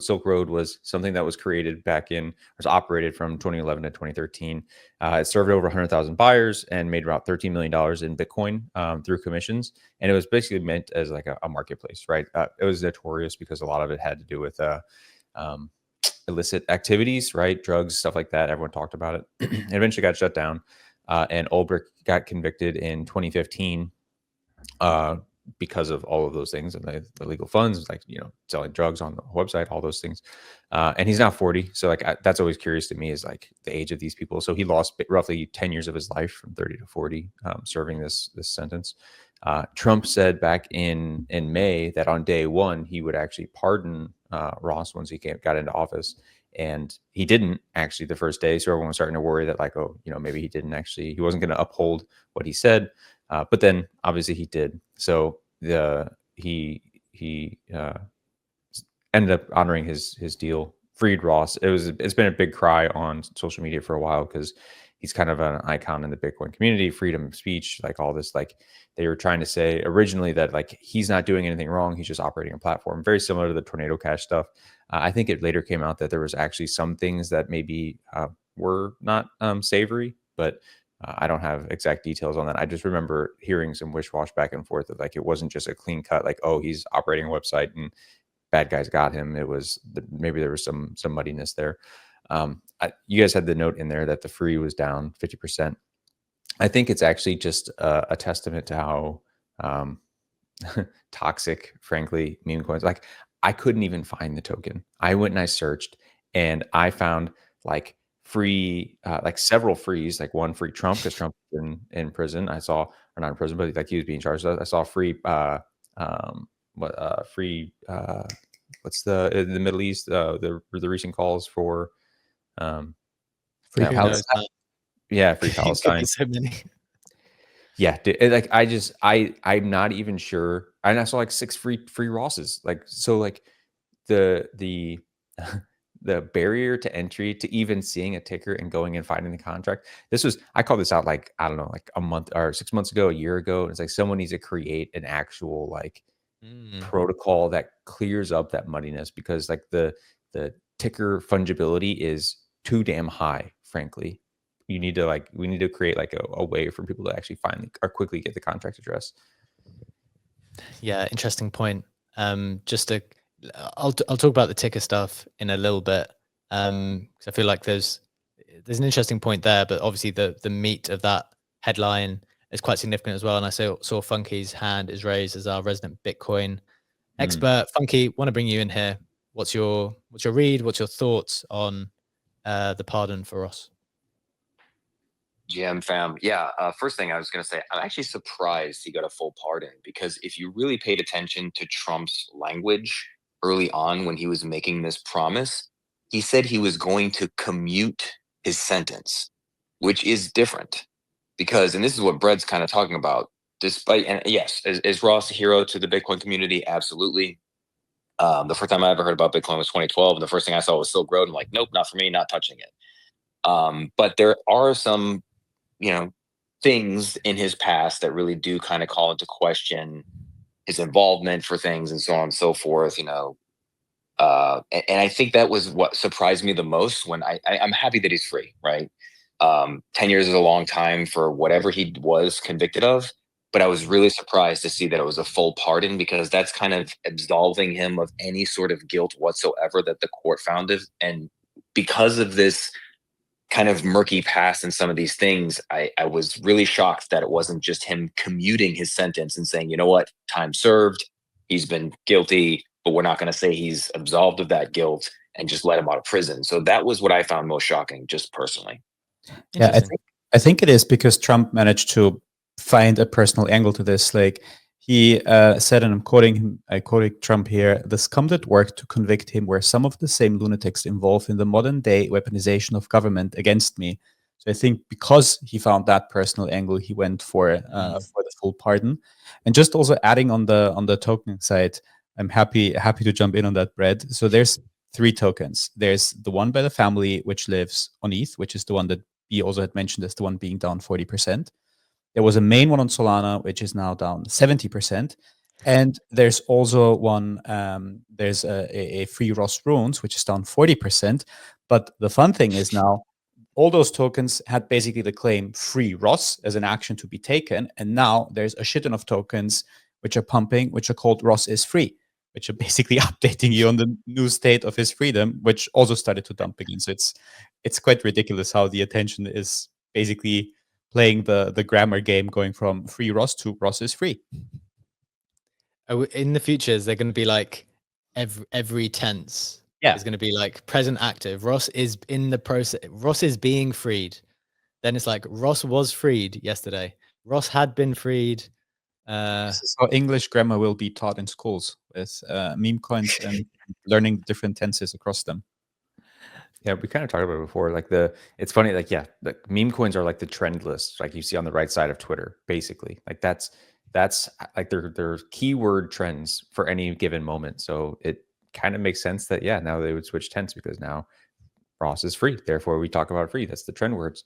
Silk Road was something that was created was operated from 2011 to 2013. It served over 100,000 buyers and made about $13 million in Bitcoin through commissions. And it was basically meant as like a marketplace, right? It was notorious because a lot of it had to do with illicit activities, right? Drugs, stuff like that. Everyone talked about it. It eventually got shut down. And Ulbricht got convicted in 2015 because of all of those things and the illegal funds, like, selling drugs on the website, all those things. And he's now 40. So like, that's always curious to me, is like the age of these people. So he lost roughly 10 years of his life from 30 to 40, serving this sentence. Trump said back in May that on day one, he would actually pardon Ross once he got into office. And he didn't actually the first day. So everyone was starting to worry that like, oh, maybe he wasn't going to uphold what he said. But then obviously he did. So he ended up honoring his deal, freed Ross. It's been a big cry on social media for a while because he's kind of an icon in the Bitcoin community, freedom of speech, like all this. Like they were trying to say originally that like he's not doing anything wrong, he's just operating a platform, very similar to the Tornado Cash stuff. I think it later came out that there was actually some things that maybe were not savory, but I don't have exact details on that. I just remember hearing some wish-wash back and forth of like it wasn't just a clean cut, like, oh, he's operating a website and bad guys got him. It was maybe there was some muddiness there. You guys had the note in there that the free was down 50%. I think it's actually just a testament to how toxic, frankly, meme coins. Like I couldn't even find the token. I went and I searched, and I found like free, like several frees, like one free Trump because Trump in prison. I saw, or not in prison, but like he was being charged. So I saw free, free. What's in the Middle East? The recent calls for Free Palestine. Yeah, free Palestine. So many. Yeah, like I'm not even sure. And I saw like 6 free Rosses. Like so, like the the barrier to entry to even seeing a ticker and going and finding the contract. I called this out like, I don't know, like a month or 6 months ago, a year ago. It's like someone needs to create an actual like protocol that clears up that muddiness, because like the ticker fungibility is too damn high, frankly. We need to create like a way for people to actually find or quickly get the contract address. Yeah, interesting point. I'll talk about the ticker stuff in a little bit, because I feel like there's an interesting point there, but obviously the meat of that headline is quite significant as well. And I saw Funky's hand is raised as our resident Bitcoin expert. Funky, want to bring you in here. What's your read? What's your thoughts on the pardon for Ross? GM fam. Yeah. First thing I was going to say, I'm actually surprised he got a full pardon, because if you really paid attention to Trump's language early on when he was making this promise, he said he was going to commute his sentence, which is different because, and this is what Brett's kind of talking about, despite, and yes, is Ross a hero to the Bitcoin community? Absolutely. The first time I ever heard about Bitcoin was 2012. And the first thing I saw was Silk Road. I'm like, nope, not for me, not touching it. But there are some, things in his past that really do kind of call into question his involvement for things and so on and so forth, and I think that was what surprised me the most when I'm happy that he's free, right? 10 years is a long time for whatever he was convicted of, but I was really surprised to see that it was a full pardon, because that's kind of absolving him of any sort of guilt whatsoever that the court found it. And because of this kind of murky past and some of these things, I was really shocked that it wasn't just him commuting his sentence and saying, you know what, time served, he's been guilty, but we're not going to say he's absolved of that guilt and just let him out of prison. So that was what I found most shocking, just personally. Yeah, I think it is because Trump managed to find a personal angle to this. Like he said, and I quoting Trump here, the scum that worked to convict him were some of the same lunatics involved in the modern day weaponization of government against me. So I think because he found that personal angle, he went for the full pardon. And just also adding on the token side, I'm happy to jump in on that, Brad. So there's 3 tokens. There's the one by the family, which lives on ETH, which is the one that he also had mentioned as the one being down 40%. There was a main one on Solana, which is now down 70%. And there's also one, there's a free Ross runes, which is down 40%. But the fun thing is now all those tokens had basically the claim free Ross as an action to be taken. And now there's a shit ton of tokens which are pumping, which are called Ross is free, which are basically updating you on the new state of his freedom, which also started to dump again. So it's quite ridiculous how the attention is basically playing the grammar game, going from free Ross to Ross is free. In the future, is there going to be like every tense is going to be like present active? Ross is in the process. Ross is being freed. Then it's like Ross was freed yesterday. Ross had been freed. This is how English grammar will be taught in schools, with meme coins and learning different tenses across them. Yeah, we kind of talked about it before. Like it's funny. Like, yeah, the meme coins are like the trend list, like you see on the right side of Twitter. Basically, like that's like they're keyword trends for any given moment. So it kind of makes sense that now they would switch tense, because now Ross is free. Therefore, we talk about free. That's the trend words.